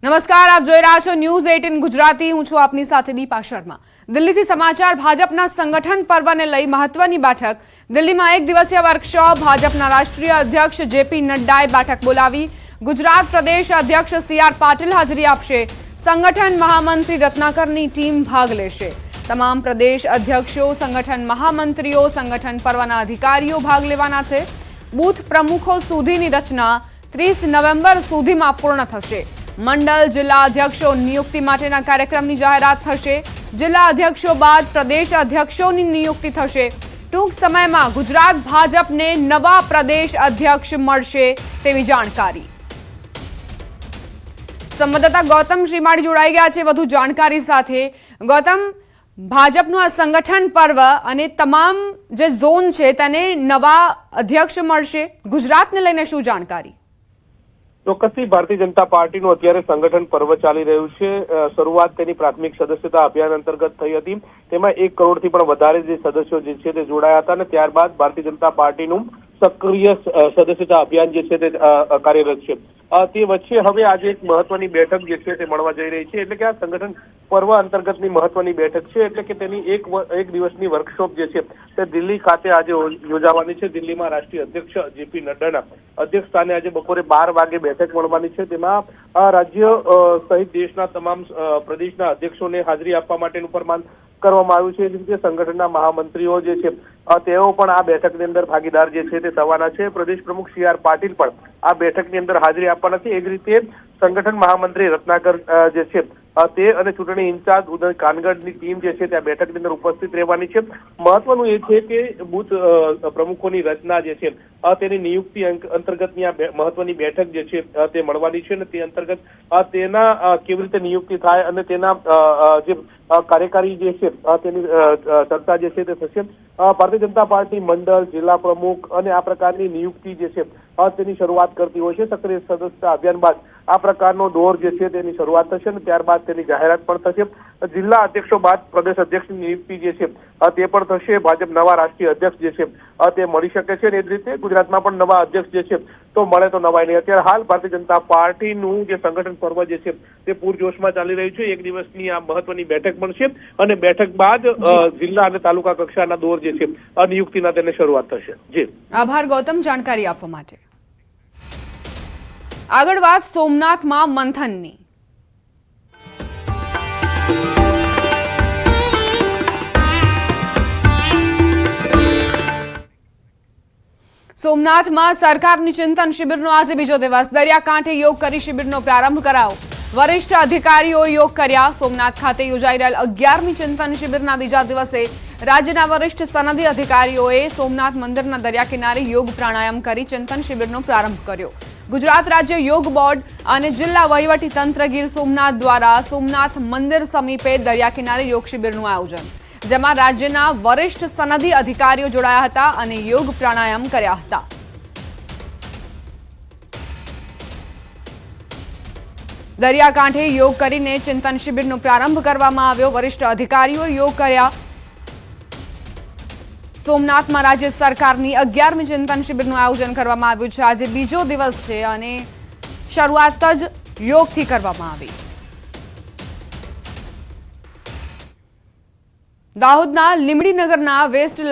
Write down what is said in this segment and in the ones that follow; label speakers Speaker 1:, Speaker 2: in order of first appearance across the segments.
Speaker 1: નમસ્કાર, આપ જોઈ રહ્યા છો ન્યૂઝ 18 ગુજરાતી। હું છું આપની સાથે દીપા શર્મા। દિલ્હીથી સમાચાર। ભાજપના સંગઠન પર્વને લઈ મહત્વની બેઠક। દિલ્હીમાં એક દિવસીય વર્કશોપ। ભાજપના રાષ્ટ્રીય અધ્યક્ષ જેપી નડ્ડાએ બેઠક બોલાવી। ગુજરાત પ્રદેશ અધ્યક્ષ સીઆર પાટીલ હાજરી આપશે। સંગઠન મહામંત્રી રત્નાકરની ટીમ ભાગ લેશે। તમામ પ્રદેશ અધ્યક્ષો, સંગઠન મહામંત્રીઓ, સંગઠન પર્વના અધિકારીઓ ભાગ લેવાના છે। બૂથ પ્રમુખો સુધીની રચના 30 નવેમ્બર સુધીમાં પૂર્ણ થશે। મંડળ જિલ્લા અધ્યક્ષો નિયુક્તિ માટેના કાર્યક્રમની જાહેરાત થશે। જિલ્લા અધ્યક્ષો બાદ પ્રદેશ અધ્યક્ષોની નિયુક્તિ થશે। ટૂંક સમયમાં ગુજરાત ભાજપને નવા પ્રદેશ અધ્યક્ષ મળશે તેવી જાણકારી। સંવાદદાતા ગૌતમ શ્રીમાળી જોડાઈ ગયા છે વધુ જાણકારી સાથે। ગૌતમ, ભાજપનું આ સંગઠન પર્વ અને તમામ જે ઝોન છે તેને નવા અધ્યક્ષ મળશે। ગુજરાતને લઈને શું જાણકારી?
Speaker 2: ચોક્કસથી ભારતીય જનતા પાર્ટીનું અત્યારે સંગઠન પર્વ ચાલી રહ્યું છે। શરૂઆત તેની પ્રાથમિક સદસ્યતા અભિયાન અંતર્ગત થઈ હતી। તેમાં 1 કરોડથી પણ વધારે જે સદસ્યો જે છે તે જોડાયા હતા અને ત્યારબાદ ભારતીય જનતા પાર્ટીનું સક્રિય સદસ્યતા અભિયાન જે છે તે કાર્યરત છે। તે વચ્ચે હવે આજે એક મહત્વની બેઠક જે છે તે મળવા જઈ રહી છે। એટલે કે આ સંગઠન પર્વ અંતર્ગતની મહત્વની બેઠક છે। એટલે કે તેની એક દિવસની વર્કશોપ જે છે તે દિલ્હી ખાતે આજે યોજાવાની છે। દિલ્હીમાં રાષ્ટ્રીય અધ્યક્ષ જેપી નડ્ડાના અધ્યક્ષ સ્થાને આજે બપોરે 12 વાગે બેઠક મળવાની છે। તેમાં રાજ્ય સહિત દેશના તમામ પ્રદેશના અધ્યક્ષોને હાજરી આપવા માટેનું ફરમાન કરવામાં આવ્યું છે। એ રીતે સંગઠનના મહામંત્રીઓ જે છે તેઓ પણ આ બેઠકની અંદર ભાગીદાર જે છે તે થવાના છે। પ્રદેશ પ્રમુખ સીઆર પાટીલ પણ આ બેઠકની અંદર હાજરી આપવાના છે। એ જ રીતે સંગઠન મહામંત્રી રત્નાકર જે છે તે અને ચૂંટણી ઇન્ચાર્જ ઉદય કાનગડની ટીમ જે છે તે આ બેઠકની અંદર ઉપસ્થિત રહેવાની છે। મહત્વનું એ છે કે બૂથ પ્રમુખોની રચના જે છે તેની નિયુક્તિ અંતર્ગતની આ મહત્વની બેઠક જે છે તે મળવાની છે અને તે અંતર્ગત તેના કેવી રીતે નિયુક્તિ થાય અને તેના જે કાર્યકારી જે છે તેની ચર્ચા જે છે તે થશે। ભારતીય જનતા પાર્ટી મંડળ, જિલ્લા પ્રમુખ અને આ પ્રકારની નિયુક્તિ જે છે તેની શરૂઆત કરતી હોય છે। સક્રિય સદસ્યતા અભિયાન બાદ આ પ્રકારનો દોર જે છે તેની શરૂઆત થશે અને ત્યારબાદ તેની જાહેરાત પણ થશે। જિલ્લા અધ્યક્ષો બાદ પ્રદેશ અધ્યક્ષની નિયુક્તિ જે છે તે પણ થશે। ભાજપ નવા રાષ્ટ્રીય અધ્યક્ષ જે છે તે મળી શકે છે અને એ જ રીતે ગુજરાતમાં પણ નવા અધ્યક્ષ જે છે તો મળે તો નવાય નહીં। અત્યારે હાલ ભારતીય જનતા પાર્ટીનું જે સંગઠન પર્વ જે છે તે પૂરજોશમાં ચાલી રહ્યું છે। 1 દિવસની આ મહત્વની બેઠક મળશે અને બેઠક બાદ જિલ્લા અને તાલુકા કક્ષાના દોર જે છે નિયુક્તિના તેને શરૂઆત થશે। જી
Speaker 1: આભાર ગૌતમ જાણકારી આપવા માટે। આગળ વાત સોમનાથમાં મંથનની। સોમનાથમાં સરકારની ચિંતન શિબિરનો આજે બીજો દિવસ। દરિયાકાંઠે યોગ કરી શિબિરનો પ્રારંભ કરાયો। વરિષ્ઠ અધિકારીઓ યોગ કર્યા। સોમનાથ ખાતે યોજાઈ રહેલ 11મી ચિંતન શિબિરના બીજા દિવસે રાજ્યના વરિષ્ઠ સનદી અધિકારીઓએ સોમનાથ મંદિરના દરિયા કિનારે યોગ પ્રાણાયામ કરી ચિંતન શિબિરનો પ્રારંભ કર્યો। ગુજરાત રાજ્ય યોગ બોર્ડ અને જિલ્લા વહીવટી તંત્ર ગીર સોમનાથ દ્વારા સોમનાથ મંદિર સમીપે દરિયા કિનારે યોગ શિબિરનું આયોજન, જેમાં રાજ્યના વરિષ્ઠ સનદી અધિકારીઓ જોડાયા હતા અને યોગ પ્રાણાયામ કર્યા હતા। દરિયાકાંઠે યોગ કરીને ચિંતન શિબિરનો પ્રારંભ કરવામાં આવ્યો। વરિષ્ઠ અધિકારીઓ યોગ કર્યા। સોમનાથમાં રાજ્ય સરકારની 11મી ચિંતન શિબિરનું આયોજન કરવામાં આવ્યું છે। આજે બીજો દિવસ છે અને શરૂઆત જ યોગથી કરવામાં આવી। દાહોદના લીમડીનગરના વેસ્ટ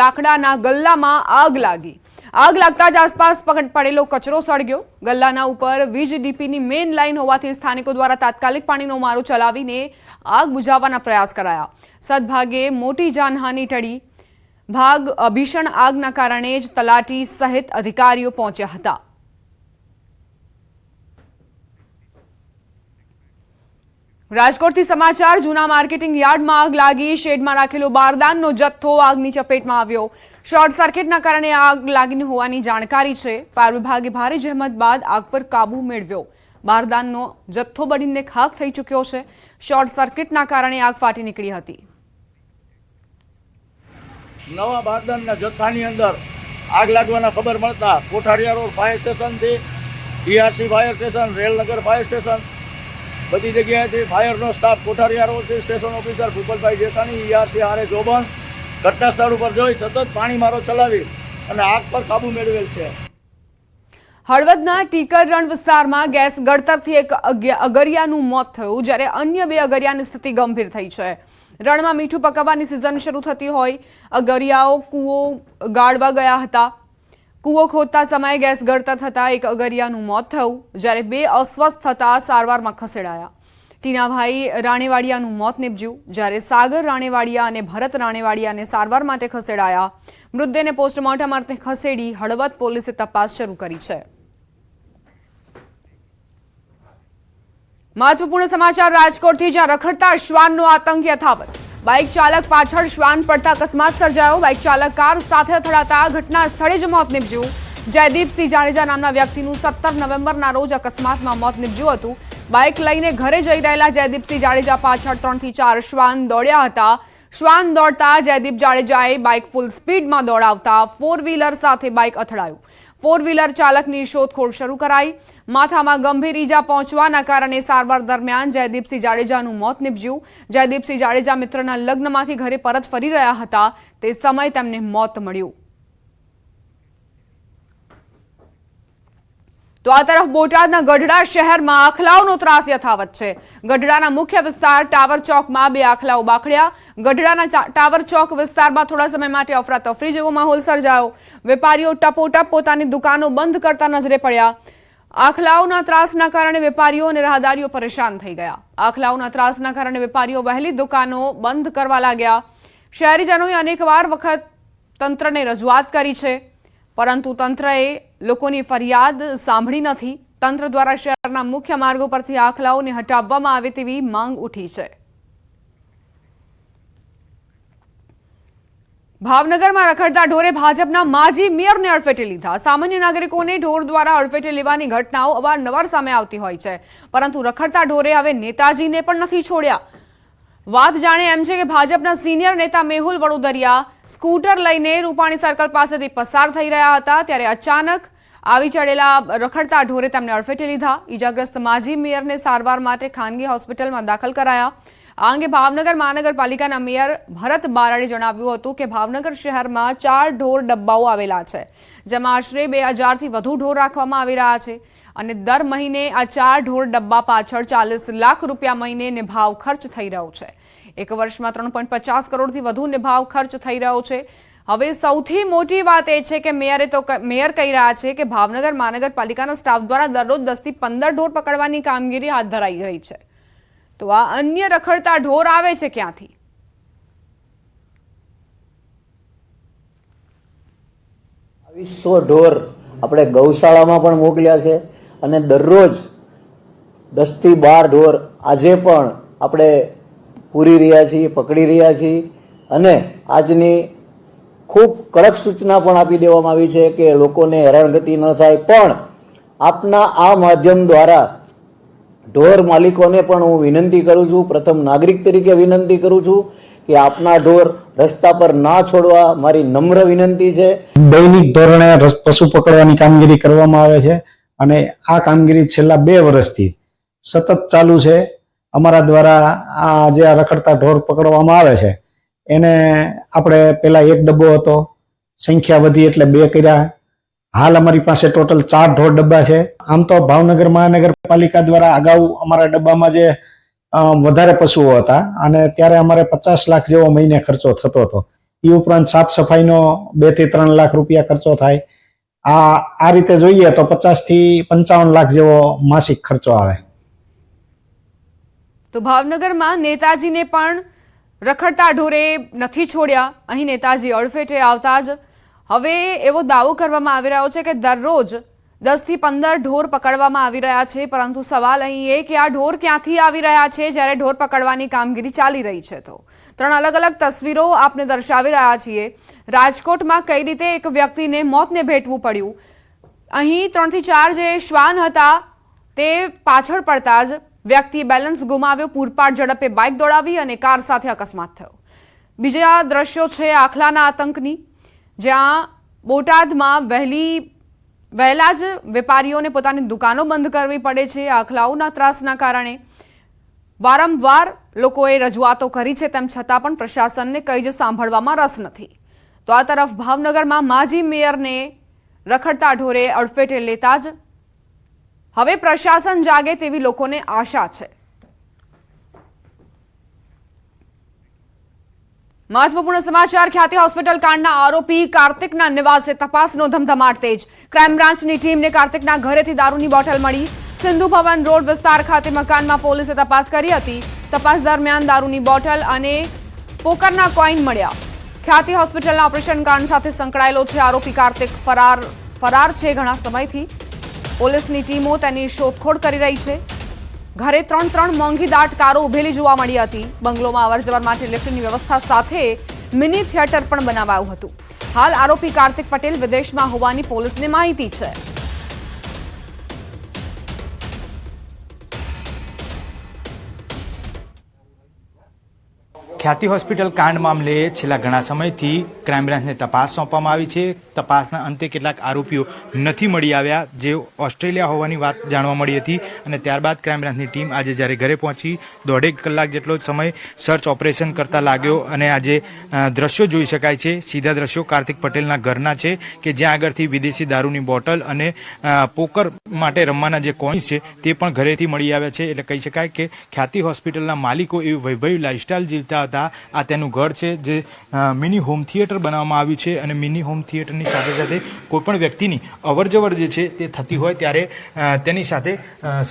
Speaker 1: લાકડાના ગલ્લામાં આગ લાગી। આગ લાગતા જ આસપાસ પડેલો કચરો સળગ્યો। ગલ્લાના ઉપર વીજડીપીની મેઇન લાઇન હોવાથી સ્થાનિકો દ્વારા તાત્કાલિક પાણીનો મારો ચલાવીને આગ બુઝાવવાના પ્રયાસ કરાયા। સદભાગે મોટી જાનહાનિ ટળી। ભીષણ આગના કારણે જ તલાટી સહિત અધિકારીઓ પહોંચ્યા હતા। રાજકોટથી સમાચાર। જૂના માર્કેટિંગ યાર્ડમાં આગ લાગી। શેડમાં રાખેલો બારદાનનો જથ્થો આગની ચપેટમાં આવ્યો। શોર્ટ સર્કિટના કારણે આગ લાગી હોવાની જાણકારી છે। ફાયર વિભાગે ભારે જહેમત બાદ આગ પર કાબુ મેળવ્યો। બારદાનનો જથ્થો બળીને ખાખ થઈ ચૂક્યો છે। શોર્ટ સર્કિટના કારણે આગ ફાટી નીકળી હતી।
Speaker 3: નવા બારદાનના જથ્થાની અંદર આગ લાગવાના ખબર મળતા કોઠારિયા રોડ ફાયર સ્ટેશનથી ERC fire station, Railnagar fire station બધી જગ્યાએથી ફાયરનો સ્ટાફ, કોઠારિયા રોડથી station officer Bhupalbhai Jesani, ERC RA Joban ઘટના સ્થળ ઉપર જોઈ સતત પાણી મારો ચલાવી અને આગ પર કાબુ મેળવેલ છે।
Speaker 1: હળવદના ટીકર રણ વિસ્તારમાં ગેસ ગળતરથી એક અગરિયાનું મોત થયું, જ્યારે અન્ય 2 અગરિયાની સ્થિતિ ગંભીર થઈ છે. રણમાં મીઠું પકવવાની સિઝન શરૂ થતી હોય અગરિયાઓ કૂવો ગાળવા ગયા હતા. કૂવો ખોદતા સમયે ગેસ ગળતર થતાં એક અગરિયાનું મોત થયું, જ્યારે 2 અસ્વસ્થ થતા સારવારમાં ખસેડાયા. ટીનાભાઈ રાણેવાડિયાનું મોત નીપજ્યું, જ્યારે સાગર રાણેવાડિયા અને ભરત રાણેવાડિયાને સારવાર માટે ખસેડાયા. મૃતદેહને પોસ્ટમોર્ટમ અર્થે ખસેડી હળવદ પોલીસે તપાસ શરૂ કરી છે. મહત્વપૂર્ણ સમાચાર રાજકોટથી, જ્યાં રખડતા શ્વાનનો આતંક યથાવત. બાઇક ચાલક પાછળ શ્વાન પડતા અકસ્માત સર્જાયો. બાઇક ચાલક કાર સાથે અથડાતા ઘટના સ્થળે જ મોત નીપજ્યું. જયદીપસિંહ જાડેજા નામના વ્યક્તિનું 17 નવેમ્બરના રોજ અકસ્માતમાં મોત નીપજ્યું હતું. બાઇક લઈને ઘરે જઈ રહેલા જયદીપસિંહ જાડેજા પાછળ 3 થી 4 શ્વાન દોડ્યા હતા. શ્વાન દોડતા જયદીપ જાડેજાએ બાઇક ફૂલ સ્પીડમાં દોડાવતા 4 વ્હીલર સાથે બાઇક અથડાયું. 4 વ્હીલર ચાલકની શોધખોળ શરૂ કરાઈ. માથામાં ગંભીર ઈજા પહોંચવાના કારણે સારવાર દરમિયાન જયદીપસિંહ જાડેજાનું મોત નીપજ્યું. જયદીપસિંહ જાડેજા મિત્રના લગ્નમાંથી ઘરે પરત ફરી રહ્યા હતા તે સમયે તેમને મોત મળ્યું. તો આ તરફ બોટાદના ગઢડા શહેરમાં આખલાઓનો ત્રાસ યથાવત છે. ગઢડાના મુખ્ય વિસ્તાર ટાવર ચોકમાં 2 આખલાઓ બાખડ્યા. ગઢડાના ટાવર ચોક વિસ્તારમાં થોડા સમય માટે અફરાતફરી જેવો માહોલ સર્જાયો. વેપારીઓ ટપોટપ પોતાની દુકાનો બંધ કરતા નજરે પડ્યા. આખલાઓના ત્રાસના કારણે વેપારીઓ અને રાહદારીઓ પરેશાન થઈ ગયા. આખલાઓના ત્રાસના કારણે વેપારીઓ વહેલી દુકાનો બંધ કરવા લાગ્યા. શહેરીજનોએ અનેકવાર વખત તંત્રને રજૂઆત કરી છે, પરંતુ તંત્રએ લોકોની ફરિયાદ સાંભળી નથી. તંત્ર દ્વારા શહેરના મુખ્ય માર્ગો પરથી આખલાઓને હટાવવામાં આવે તેવી માંગ ઉઠી છે. ભાવનગરમાં રખડતા ઢોરે ભાજપના માજી મેયરને અડફેટે લીધા. સામાન્ય નાગરિકોને ઢોર દ્વારા અડફેટે લેવાની ઘટનાઓ અવારનવાર સામે આવતી હોય છે, પરંતુ રખડતા ઢોરે હવે નેતાજીને પણ નથી છોડ્યા. વાત જાણે એમ છે કે ભાજપના સિનિયર નેતા મેહુલ વડોદરિયા સ્કૂટર લઈને રૂપાણી સર્કલ પાસેથી પસાર થઈ રહ્યા હતા, ત્યારે અચાનક આવી ચડેલા રખડતા ઢોરે તેમને અડફેટે લીધા. ઈજાગ્રસ્ત માજી મેયરને સારવાર માટે ખાનગી હોસ્પિટલમાં દાખલ કરાયા. આ અંગે ભાવનગર મહાનગરપાલિકાના મેયર ભરત બારાડે જણાવ્યું હતું કે ભાવનગર શહેરમાં 4 ઢોર ડબ્બાઓ આવેલા છે, જેમાં આશરે 2000થી વધુ ઢોર રાખવામાં આવી રહ્યા છે, અને દર મહિને આ 4 ઢોર ડબ્બા પાછળ 40 લાખ રૂપિયા મહિને નિભાવ ખર્ચ થઈ રહ્યો છે. એક વર્ષમાં 3.50 કરોડથી વધુ નિભાવ ખર્ચ થઈ રહ્યો છે. હવે સૌથી મોટી વાત એ છે કે મેયર કહી રહ્યા છે કે ભાવનગર મહાનગરપાલિકાના સ્ટાફ દ્વારા દરરોજ 10 થી 15 ઢોર પકડવાની કામગીરી હાથ ધરાઈ રહી છે. તો આ અન્ય રખડતા ઢોર આવે છે ક્યાંથી?
Speaker 4: 2200 ઢોર આપણે ગૌશાળામાં પણ મોકલ્યા છે, અને દરરોજ 10 થી 12 ઢોર આજે પણ આપણે પૂરી રહ્યા છીએ, પકડી રહ્યા છીએ. અને આજની ખૂબ કડક સૂચના પણ આપી દેવામાં આવી છે કે લોકોને હેરાનગતિ ન થાય. પણ આપના આ માધ્યમ દ્વારા ઢોર માલિકોને પણ હું વિનંતી કરું છું, પ્રથમ નાગરિક તરીકે વિનંતી કરું છું કે આપના ઢોર રસ્તા પર ના છોડવા મારી નમ્ર વિનંતી છે.
Speaker 5: દૈનિક ધોરણે પશુ પકડવાની કામગીરી કરવામાં આવે છે, અને આ કામગીરી છેલ્લા 2 વર્ષથી સતત ચાલુ છે. અમારા દ્વારા આ જે રખડતા ઢોર પકડવામાં આવે છે એને આપણે પેલા 1 ડબ્બો હતો, સંખ્યા વધી એટલે 2 કર્યા. હાલ અમારી પાસે ટોટલ 4 ઢોર ડબ્બા છે. આમ તો ભાવનગર મહાનગરપાલિકા દ્વારા અગાઉ અમારા ડબ્બામાં જે વધારે પશુઓ હતા, અને ત્યારે અમારે 50 લાખ જેવો મહિને ખર્ચો થતો હતો. એ ઉપરાંત સાફ સફાઈનો 2 થી 3 લાખ રૂપિયા ખર્ચો થાય. આ રીતે જોઈએ તો 50 થી 55 લાખ જેવો માસિક ખર્ચો આવે.
Speaker 1: તો ભાવનગરમાં નેતાજીને પણ રખડતા ઢોરે નથી છોડ્યા. અહીં નેતાજી અડફેટે આવતા જ હવે એવો દાવો કરવામાં આવી રહ્યો છે કે દરરોજ 10 થી 15 ઢોર પકડવામાં આવી રહ્યા છે, પરંતુ સવાલ અહીં એ કે આ ઢોર ક્યાંથી આવી રહ્યા છે જ્યારે ઢોર પકડવાની કામગીરી ચાલી રહી છે. તો 3 અલગ અલગ તસવીરો આપને દર્શાવી રહ્યા છીએ. રાજકોટમાં કઈ રીતે એક વ્યક્તિને મોતને ભેટવું પડ્યું. અહીં 3 થી 4 જે શ્વાન હતા તે પાછળ પડતા જ વ્યક્તિએ બેલેન્સ ગુમાવ્યો, પૂરપાટ ઝડપે બાઇક દોડાવી અને કાર સાથે અકસ્માત થયો. બીજા દ્રશ્યો છે આખલાના આતંકની, જ્યાં બોટાદમાં વહેલા જ વેપારીઓને પોતાની દુકાનો બંધ કરવી પડે છે આખલાઓના ત્રાસના કારણે. વારંવાર લોકોએ રજૂઆતો કરી છે, તેમ છતાં પણ પ્રશાસનને કંઈ જ સાંભળવામાં રસ નથી. તો આ તરફ ભાવનગરમાં માજી મેયરને રખડતા ઢોરે અડફેટે લેતા જ હવે પ્રશાસન જાગે તેવી લોકોને આશા છે. મહત્વપૂર્ણ સમાચાર. ખ્યાતિ હોસ્પિટલ કાંડના આરોપી કાર્તિકના નિવાસે તપાસનો ધમધમાટ તેજ. ક્રાઇમ બ્રાન્ચની ટીમને કાર્તિકના ઘરેથી દારૂની બોટલ મળી. સિંધુ ભવન રોડ વિસ્તાર ખાતે મકાનમાં પોલીસે તપાસ કરી હતી. તપાસ દરમિયાન દારૂની બોટલ અને પોકરના કોઈન મળ્યા. ખ્યાતિ હોસ્પિટલના ઓપરેશન કાંડ સાથે સંકળાયેલો છે આરોપી કાર્તિક ફરાર છે ઘણા સમયથી. પોલીસની ટીમો તેની શોધખોળ કરી રહી છે. ઘરે ત્રણ મોંઘી દાટ કારો ઉભેલી જોવા મળી હતી. બંગલોમાં અવરજવર માટે લિફ્ટની વ્યવસ્થા સાથે મિની થિયેટર પણ બનાવાયું હતું. હાલ આરોપી કાર્તિક પટેલ વિદેશમાં હોવાની પોલીસને માહિતી છે.
Speaker 6: ખ્યાતિ હોસ્પિટલ કાંડ મામલે છેલ્લા ઘણા સમયથી ક્રાઇમ બ્રાન્ચને તપાસ સોંપવામાં આવી છે. તપાસના અંતે કેટલાક આરોપીઓ નથી મળી આવ્યા, જે ઓસ્ટ્રેલિયા હોવાની વાત જાણવા મળી હતી. અને ત્યારબાદ ક્રાઇમ બ્રાન્ચની ટીમ આજે જ્યારે ઘરે પહોંચી 1.5 કલાક જેટલો સમય સર્ચ ઓપરેશન કરતા લાગ્યો. અને આજે દ્રશ્યો જોઈ શકાય છે, સીધા દ્રશ્યો કાર્તિક પટેલના ઘરના છે કે જ્યાં આગળથી વિદેશી દારૂની બોટલ અને પોકર માટે રમવાના જે કોઇન્સ છે તે પણ ઘરેથી મળી આવ્યા છે. એટલે કહી શકાય કે ખ્યાતિ હોસ્પિટલના માલિકો એવી વૈભવી લાઇફસ્ટાઇલ જીવતા હતા. આ તેનું ઘર છે, જે મિની હોમ થિયેટર બનાવવામાં આવ્યું છે. અને મિની હોમ થિયેટરની સાથે સાથે કોઈપણ વ્યક્તિની અવરજવર જે છે તે થતી હોય ત્યારે તેની સાથે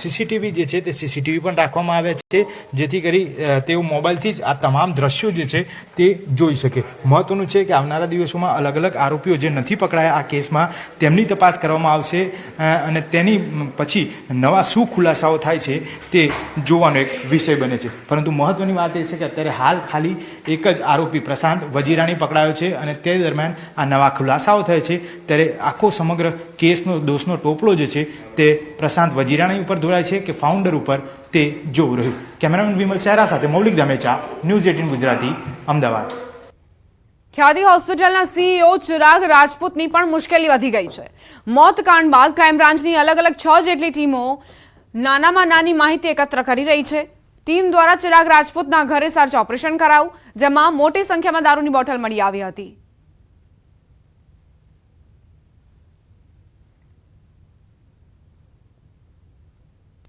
Speaker 6: સીસીટીવી જે છે તે સીસીટીવી પણ રાખવામાં આવ્યા છે, જેથી કરી તેઓ મોબાઈલથી જ આ તમામ દ્રશ્યો જે છે તે જોઈ શકે. મહત્વનું છે કે આવનારા દિવસોમાં અલગ અલગ આરોપીઓ જે નથી પકડાયા આ કેસમાં તેમની તપાસ કરવામાં આવશે. અને તેની પછી નવા શું ખુલાસાઓ થાય છે તે જોવાનો એક વિષય બને છે. પરંતુ મહત્વની વાત એ છે કે અત્યારે હાલ ખાલી એક જ આરોપી પ્રશાંત વજીરાણી પકડાયો છે. અને તે દરમિયાન આ નવા ખુલાસાઓ થાય છે ત્યારે આખો સમગ્ર કેસનો દોષનો ટોપલો જે છે તે પ્રશાંત વજીરાણી ઉપર દોરાય છે કે ફાઉન્ડર ઉપર, તે જોવું રહ્યું. કેમેરામેન વિમલ ચહેરા સાથે મૌલિક ધામેચા, ન્યૂઝ 18 ગુજરાતી, અમદાવાદ.
Speaker 1: ખ્યાતિ હોસ્પિટલના સીઈઓ ચિરાગ રાજપૂતની પણ મુશ્કેલી વધી ગઈ છે. મોત કાંડ બાદ ક્રાઇમ બ્રાન્ચની અલગ અલગ 6 જેટલી ટીમો નાનામાં નાની માહિતી એકત્ર કરી રહી છે. ટીમ દ્વારા ચિરાગ રાજપૂતના ઘરે સર્ચ ઓપરેશન કરાયું, જેમાં મોટી સંખ્યામાં દારૂની બોટલ મળી આવી હતી.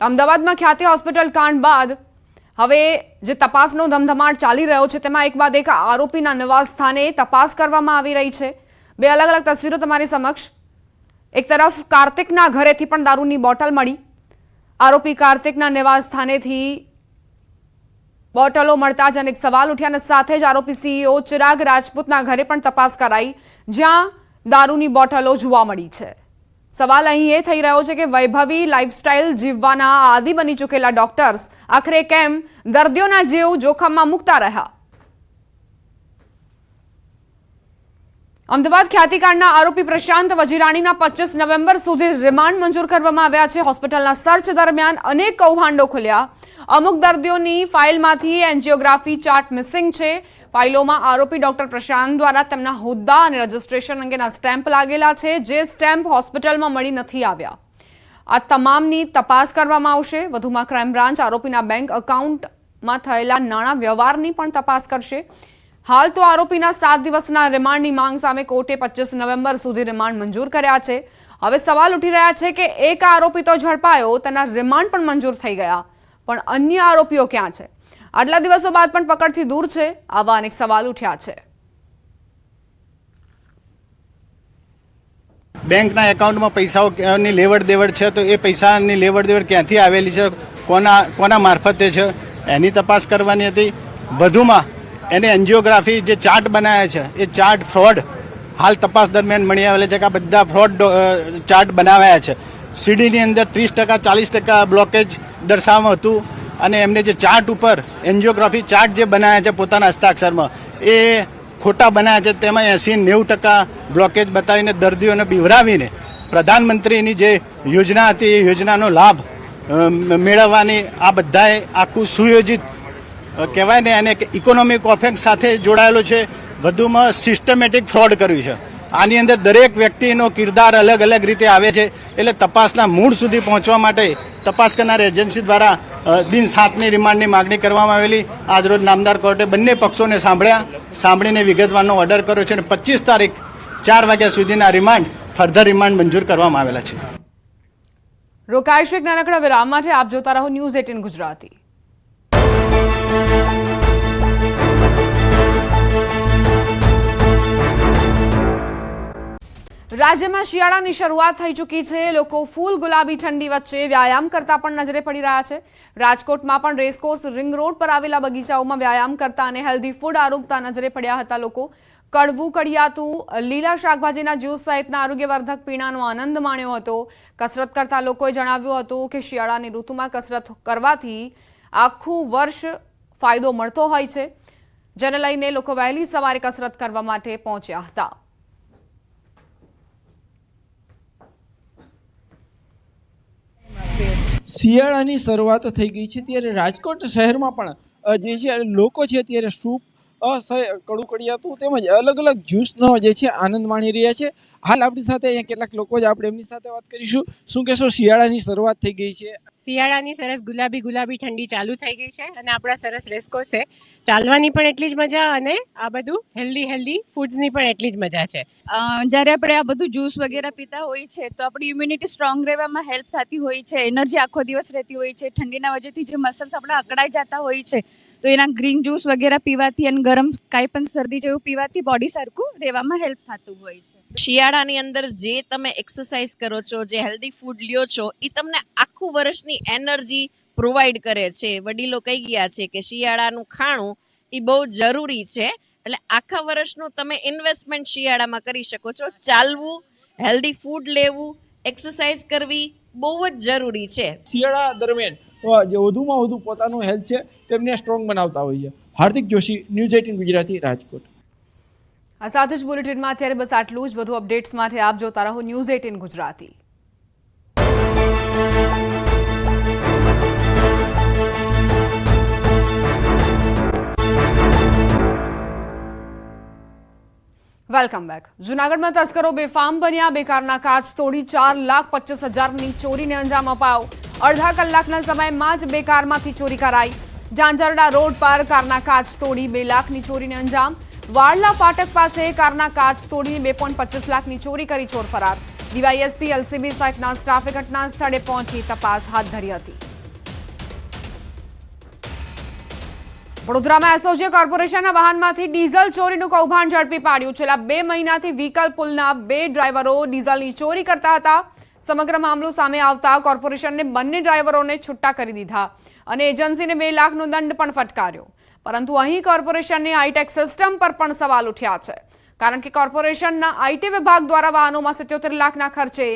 Speaker 1: અમદાવાદમાં ખ્યાતિ હોસ્પિટલ કાંડ બાદ હવે જે તપાસનો ધમધમાટ ચાલી રહ્યો છે તેમાં એક બાદ એક આરોપીના નિવાસ સ્થાને તપાસ કરવામાં આવી રહી છે. બે અલગ અલગ તસવીરો તમારી સમક્ષ. એક તરફ કાર્તિકના ઘરેથી પણ દારૂની બોટલ મળી. આરોપી કાર્તિકના નિવાસ સ્થાનેથી બોટલો મળતા જ અનેક સવાલ ઉઠ્યા અને સાથે જ આરોપી સીઈઓ ચિરાગ રાજપૂતના ઘરે પણ તપાસ કરાઈ, જ્યાં દારૂની બોટલો જોવા મળી છે. સવાલ અહીં એ થઈ રહ્યો છે કે વૈભવી લાઇફસ્ટાઇલ જીવવાના આદિ બની ચૂકેલા ડોક્ટર્સ આખરે કેમ દર્દીઓના જીવ જોખમમાં મૂકતા રહ્યા? અમદાવાદ ખ્યાતિકાંડના આરોપી પ્રશાંત વજીરાણીના 25 નવેમ્બર સુધી રિમાન્ડ મંજૂર કરવામાં આવ્યા છે. હોસ્પિટલના સર્ચ દરમિયાન અનેક કૌભાંડો ખુલ્યા. અમુક દર્દીઓની ફાઇલમાંથી એન્જિયોગ્રાફી ચાર્ટ મિસિંગ છે. ફાઇલોમાં આરોપી ડોક્ટર પ્રશાંત દ્વારા તેમના હોદ્દા અને રજિસ્ટ્રેશન અંગેના સ્ટેમ્પ લાગેલા છે, જે સ્ટેમ્પ હોસ્પિટલમાં મળી નથી આવ્યા. આ તમામની તપાસ કરવામાં આવશે. વધુમાં ક્રાઇમ બ્રાન્ચ આરોપીના બેંક એકાઉન્ટમાં થયેલા નાણાં વ્યવહારની પણ તપાસ કરશે. હાલ તો આરોપીના 7 દિવસના રિમાન્ડની માંગ સામે કોર્ટે 25 નવેમ્બર સુધી રિમાન્ડ મંજૂર કર્યા છે. હવે સવાલ ઉઠી રહ્યા છે કે એક આરોપી તો ઝડપાયો, તેના રિમાન્ડ પણ મંજૂર થઈ ગયા, પણ અન્ય આરોપીઓ ક્યાં છે? આટલા દિવસો બાદ પણ પકડથી દૂર છે. આવા અનેક સવાલ ઉઠ્યા છે.
Speaker 7: બેંકના એકાઉન્ટમાં પૈસાઓની લેવડ દેવડ છે, તો એ પૈસાની લેવડ દેવડ ક્યાંથી આવેલી છે, કોના મારફતે છે, એની તપાસ કરવાની હતી. વધુમાં એને એન્જિયોગ્રાફી જે ચાર્ટ બનાવ્યા છે એ ચાર્ટ ફ્રોડ હાલ તપાસ દરમિયાન મળી આવેલા છે કે આ બધા ફ્રોડ ચાર્ટ બનાવ્યા છે. સીડીની અંદર 30% 40% બ્લોકેજ દર્શાવવામાં હતું. અને એમને જે ચાર્ટ ઉપર એન્જિયોગ્રાફી ચાર્ટ જે બનાવ્યા છે પોતાના હસ્તાક્ષરમાં, એ ખોટા બનાવ્યા છે. તેમાં 80-90% બ્લોકેજ બતાવીને દર્દીઓને બીવરાવીને પ્રધાનમંત્રીની જે યોજના હતી એ યોજનાનો લાભ મેળવવાની આ બધાએ આખું સુયોજિત કહેવાય ને એને ઇકોનોમિક ઓફેન્સ સાથે જોડાયેલો છે. વધુમાં સિસ્ટમેટિક ફ્રોડ કર્યું છે. આની અંદર દરેક વ્યક્તિનો કિરદાર અલગ અલગ રીતે આવે છે. એટલે તપાસના મૂળ સુધી પહોંચવા માટે તપાસ કરનાર એજન્સી દ્વારા દિન 7ની રિમાન્ડની માગણી કરવામાં આવેલી. આજરોજ નામદાર કોર્ટે બંને પક્ષોને સાંભળીને વિગતવારનો ઓર્ડર કર્યો છે અને 25 તારીખ 4 વાગ્યા સુધીના રિમાન્ડ ફર્ધર રિમાન્ડ મંજૂર કરવામાં આવેલા છે.
Speaker 1: રોકાઈશું એક નાનકડા વિરામ માટે. આપ જોતા રહો ન્યૂઝ 18 ગુજરાતી. રાજ્યમાં શિયાળાની શરૂઆત થઈ ચૂકી છે. લોકો ફૂલ ગુલાબી ઠંડી વચ્ચે વ્યાયામ કરતા પણ નજરે પડી રહ્યા છે. રાજકોટમાં પણ રેસકોર્સ રિંગ રોડ પર આવેલા બગીચાઓમાં વ્યાયામ કરતા અને હેલ્ધી ફૂડ આરોગતા નજરે પડ્યા હતા લોકો. કડવું કડિયાતું, લીલા શાકભાજીના જ્યુસ સહિતના આરોગ્યવર્ધક પીણાનો આનંદ માણ્યો હતો. કસરત કરતા લોકોએ જણાવ્યું હતું કે શિયાળાની ઋતુમાં કસરત કરવાથી આખું વર્ષ ફાયદો મળતો હોય છે, જેને લઈને લોકો વહેલી સવારે કસરત કરવા માટે પહોંચ્યા હતા.
Speaker 8: શિયાળાની શરૂઆત થઈ ગઈ છે ત્યારે રાજકોટ શહેરમાં પણ જે છે લોકો છે ત્યારે સૂપ, કડું કડિયાતું તેમજ અલગ અલગ જ્યુસનો જે છે આનંદ માણી રહ્યા છે. હાલ આપણી સાથે અહીંયા કેટલાક લોકો જ આપણે એમની સાથે વાત કરીશું. શું કહેશો, શિયાળાની શરૂઆત થઈ ગઈ છે?
Speaker 9: શિયાળાની સરસ ગુલાબી ઠંડી ચાલુ થઈ ગઈ છે અને આપણા સરસ રેસકોર્સ છે. ચાલવાની પણ એટલી જ મજા અને આ બધું હેલ્ધી ફૂડ્સની પણ એટલી જ મજા છે.
Speaker 10: જ્યારે આપણે આ બધું જ્યુસ વગેરે પીતા હોય છે તો આપણી ઇમ્યુનિટી સ્ટ્રોંગ રહેવામાં હેલ્પ થતી હોય છે, એનર્જી આખો દિવસ રહેતી હોય છે. ઠંડીના વજહથી જે મસલ્સ આપણા અકળાઈ જતા હોય છે તો એના ગ્રીન જ્યુસ વગેરે પીવાથી અને ગરમ કાંઈ પણ શરદી જેવું પીવાથી બોડી સરખું રહેવામાં હેલ્પ થતું હોય છે.
Speaker 11: શિયાળાની અંદર જે તમે એક્સરસાઇઝ કરો છો, જે હેલ્ધી ફૂડ લ્યો છો, એ તમને આખું વર્ષની એનર્જી પ્રોવાઈડ કરે છે. વડીલો કહી ગયા છે કે શિયાળાનું ખાણું એ બહુ જરૂરી છે. એટલે આખા વર્ષનું તમે ઇન્વેસ્ટમેન્ટ શિયાળામાં કરી શકો છો. ચાલવું, હેલ્ધી ફૂડ લેવું, એક્સરસાઇઝ કરવી બહુ જ જરૂરી છે.
Speaker 8: શિયાળા દરમિયાન જે વધુમાં વધુ પોતાનું હેલ્થ છે તેમને સ્ટ્રોંગ બનાવતા હોય છે. હાર્દિક જોશી, ન્યૂઝ 18 ગુજરાતી, રાજકોટ.
Speaker 1: આ સાથે જ બુલેટિનમાં અત્યારે બસ આટલું જ. વધુ અપડેટ્સ માટે આપ જોતા રહો ન્યૂઝ 18 ગુજરાતી. Welcome back. જૂનાગઢમાં તસ્કરો બેફામ બન્યા. બેકારના કાચ તોડી 4,25,000ની ચોરીને અંજામ અપાયો. અડધા કલાકના સમયમાં જ બેકારમાંથી ચોરી કરાઈ. ઝાંઝરડા રોડ પર કારના કાચ તોડી 2 લાખની ચોરીને અંજામ. વાડલા ફાટક પાસે કારના કાચ તોડીને 2.25 લાખની ચોરી કરી ચોર ફરાર. ડીવાયએસપી, એલસીબી સહિતના સ્ટાફે ઘટના સ્થળે પહોંચી તપાસ હાથ ધરી હતી. વડોદરામાં એસઓજીએ કોર્પોરેશનના વાહનમાંથી ડીઝલ ચોરીનું કૌભાંડ ઝડપી પાડ્યું. છેલ્લા 2 મહિનાથી વ્હીકલ પુલના 2 ડ્રાઈવરો ડીઝલની ચોરી કરતા હતા. સમગ્ર મામલો સામે આવતા કોર્પોરેશને બંને ડ્રાઈવરોને છૂટા કરી દીધા અને એજન્સીને 2 લાખનો દંડ પણ ફટકાર્યો. પરંતુ અહીં કોર્પોરેશનની આઈટેક સિસ્ટમ પર પણ સવાલ ઉઠ્યા છે, કારણ કે કોર્પોરેશનના આઈટી વિભાગ દ્વારા વાહનોમાં 77 લાખના ખર્ચે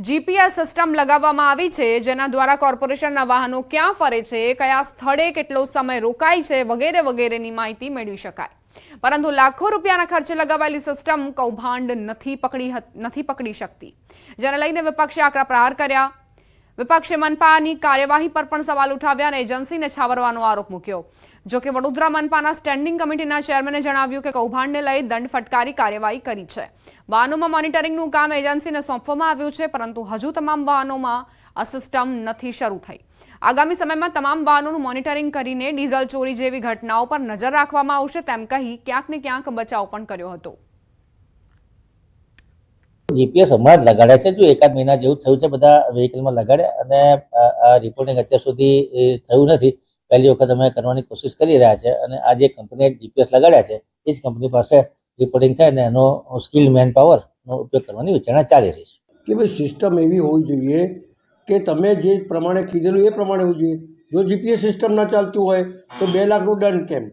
Speaker 1: જીપીએસ સિસ્ટમ લગાવવામાં આવી છે, જેના દ્વારા કોર્પોરેશનના વાહનો ક્યાં ફરે છે, કયા સ્થળે કેટલો સમય રોકાય છે વગેરે વગેરેની માહિતી મેળવી શકાય. પરંતુ લાખો રૂપિયાના ખર્ચે લગાવાયેલી સિસ્ટમ કૌભાંડ નથી પકડી શકતી, જેને લઈને વિપક્ષે આકરા પ્રહાર કર્યા. વિપક્ષે મનપાની કાર્યવાહી પર પણ સવાલ ઉઠાવ્યા અને એજન્સીને છાવરવાનો આરોપ મૂક્યો. જોકે વડોદરા મનપાના સ્ટેન્ડિંગ કમિટીના ચેરમેને જણાવ્યું કે કૌભાંડને લઈ દંડ ફટકારી કાર્યવાહી કરી છે. વાહનોમાં મોનિટરિંગનું કામ એજન્સીને સોંપવામાં આવ્યું છે, પરંતુ હજુ તમામ વાહનોમાં આ સિસ્ટમ નથી શરૂ થઈ. આગામી સમયમાં તમામ વાહનોનું મોનિટરિંગ કરીને ડીઝલ ચોરી જેવી ઘટનાઓ પર નજર રાખવામાં આવશે, તેમ કહી ક્યાંક ને ક્યાંક બચાવ પણ કર્યો હતો.
Speaker 12: જીપીએસ હમણાં જ લગાડ્યા છે, જો એકાદ મહિના જેવું થયું છે, બધા વ્હીકલમાં લગાડ્યા અને આ રિપોર્ટિંગ અત્યાર સુધી થયું નથી. પહેલી વખત અમે કરવાની કોશિશ કરી રહ્યા છે અને આ જે કંપનીએ જીપીએસ લગાડ્યા છે એ જ કંપની પાસે રિપોર્ટિંગ થાય અને એનો સ્કિલ્ડ મેન પાવરનો ઉપયોગ કરવાની વિચારણા ચાલી રહી છે.
Speaker 13: કે ભાઈ સિસ્ટમ એવી હોવી જોઈએ કે તમે જે પ્રમાણે કીધેલું એ પ્રમાણે હોવું જોઈએ. જો જીપીએસ સિસ્ટમ ના ચાલતું હોય તો 2 લાખનું દંડ કેમ?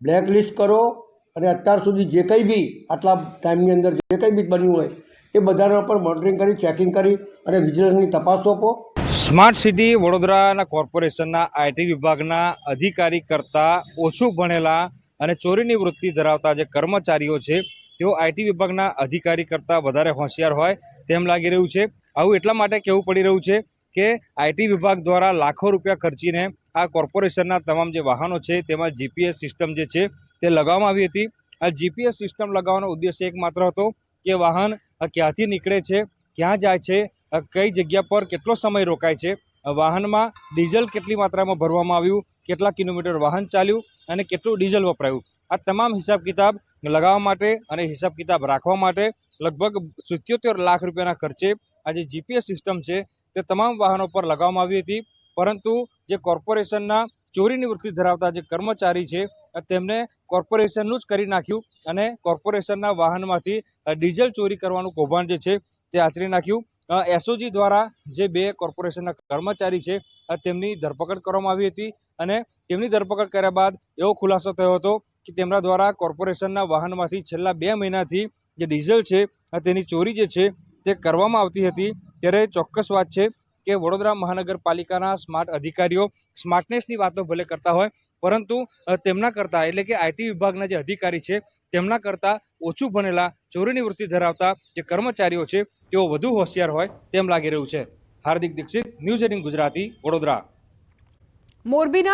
Speaker 13: બ્લેક લિસ્ટ કરો અને અત્યાર સુધી જે કંઈ બી આટલા ટાઈમની અંદર જે કંઈ બી બન્યું હોય એ બધાના પર મોનિટરિંગ કરી, ચેકિંગ કરી અને વિજિલન્સની તપાસ સોંપો.
Speaker 14: સ્માર્ટ સિટી વડોદરાના કોર્પોરેશનના આઈટી વિભાગના અધિકારી કરતાં ઓછું ભણેલા અને ચોરીની વૃત્તિ ધરાવતા જે કર્મચારીઓ છે તેઓ આઈટી વિભાગના અધિકારી કરતાં વધારે હોશિયાર હોય તેમ લાગી રહ્યું છે. આવું એટલા માટે કહેવું પડી રહ્યું છે કે આઈટી વિભાગ દ્વારા લાખો રૂપિયા ખર્ચીને આ કોર્પોરેશનના તમામ જે વાહનો છે તેમાં જીપીએસ સિસ્ટમ જે છે તે લગાવવામાં આવી હતી. આ જીપીએસ સિસ્ટમ લગાવવાનો ઉદ્દેશ્ય એકમાત્ર હતો કે વાહન ક્યાંથી નીકળે છે, ક્યાં જાય છે, કઈ જગ્યા પર કેટલો સમય રોકાય છે, વાહનમાં ડીઝલ કેટલી માત્રામાં ભરવામાં આવ્યું, કેટલા કિલોમીટર વાહન ચાલ્યું અને કેટલું ડીઝલ વપરાયું, આ તમામ હિસાબ કિતાબ લગાવવા માટે અને હિસાબ કિતાબ રાખવા માટે લગભગ 77 લાખ રૂપિયાના ખર્ચે આ જે જીપીએસ સિસ્ટમ છે તે તમામ વાહનો પર લગાવવામાં આવી હતી, પરંતુ જે કોર્પોરેશનના ચોરીની વૃત્તિ ધરાવતા જે કર્મચારી છે તેમને કોર્પોરેશનનું જ કરી નાખ્યું અને કોર્પોરેશનના વાહનમાંથી ડીઝલ ચોરી કરવાનું કૌભાંડ જે છે તે આચરી નાખ્યું. એસઓજી દ્વારા જે 2 કોર્પોરેશનના કર્મચારી છે તેમની ધરપકડ કરવામાં આવી હતી અને તેમની ધરપકડ કર્યા બાદ એવો ખુલાસો થયો હતો કે તેમના દ્વારા કોર્પોરેશનના વાહનમાંથી છેલ્લા 2 મહિનાથી જે ડીઝલ છે તેની ચોરી જે છે તે કરવામાં આવતી હતી. ત્યારે ચોક્કસ વાત છે કે વડોદરા મહાનગરપાલિકાના સ્માર્ટ અધિકારીઓ સ્માર્ટનેસની વાતો ભલે કરતા હોય, પરંતુ તેમના કરતાં એટલે કે આઈટી વિભાગના જે અધિકારી છે તેમના કરતાં ઓછું ભણેલા ચોરીની વૃત્તિ ધરાવતા જે કર્મચારીઓ છે તેઓ વધુ હોશિયાર હોય તેમ લાગી રહ્યું છે. હાર્દિક દીક્ષિત, ન્યૂઝ 18 ગુજરાતી, વડોદરા.
Speaker 1: મોરબીના